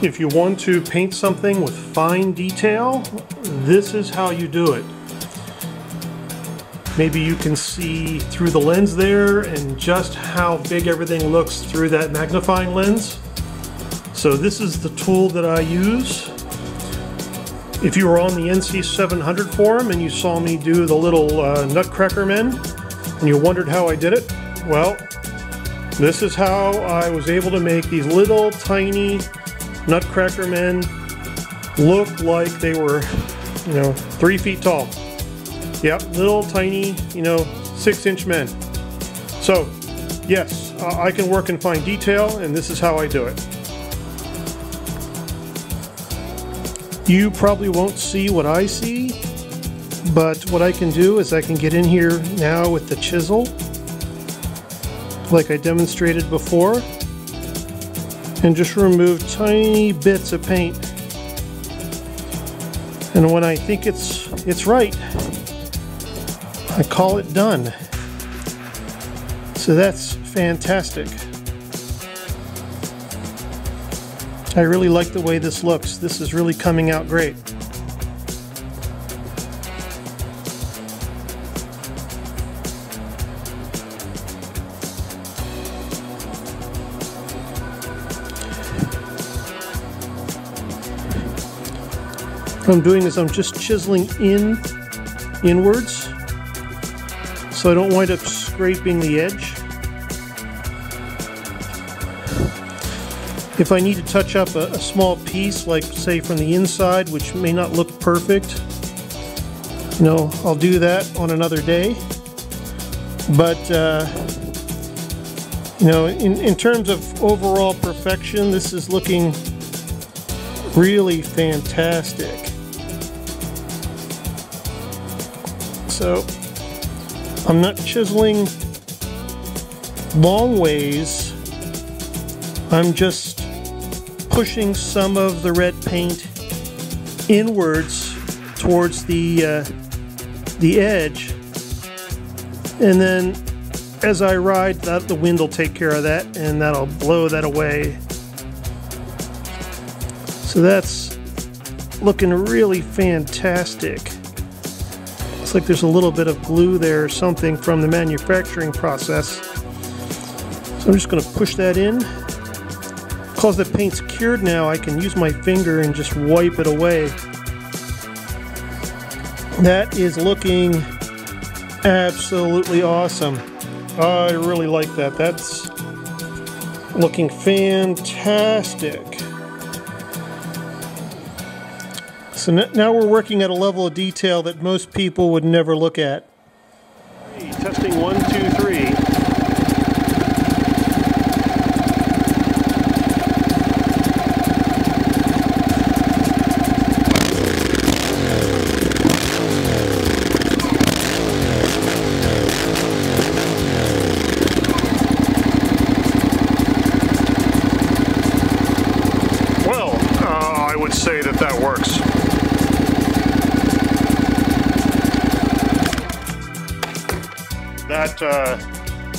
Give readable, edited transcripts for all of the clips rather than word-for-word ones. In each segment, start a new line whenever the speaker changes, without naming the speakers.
If you want to paint something with fine detail, this is how you do it. Maybe you can see through the lens there and just how big everything looks through that magnifying lens. So this is the tool that I use. If you were on the NC700 forum and you saw me do the little Nutcracker men and you wondered how I did it, well, this is how I was able to make these little tiny Nutcracker men look like they were, 3 feet tall. Yep, little tiny, 6-inch men. So, yes, I can work in fine detail, and this is how I do it. You probably won't see what I see, but what I can do is I can get in here now with the chisel, like I demonstrated before, and just remove tiny bits of paint. And when I think it's right, I call it done. So that's fantastic. I really like the way this looks. This is really coming out great. What I'm doing is I'm just chiseling inwards so I don't wind up scraping the edge. If I need to touch up a small piece, like say from the inside, which may not look perfect, I'll do that on another day. But in terms of overall perfection, this is looking really fantastic. So I'm not chiseling long ways. I'm just pushing some of the red paint inwards towards the edge, and then as I ride, the wind will take care of that, and that'll blow that away. So that's looking really fantastic. Looks like there's a little bit of glue there or something from the manufacturing process. So I'm just going to push that in. Because the paint's cured now, I can use my finger and just wipe it away. That is looking absolutely awesome. I really like that. That's looking fantastic. So now we're working at a level of detail that most people would never look at. Testing 1, 2, 3. I would say that works.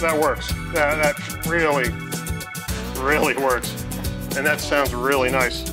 That works. That really works. And that sounds really nice.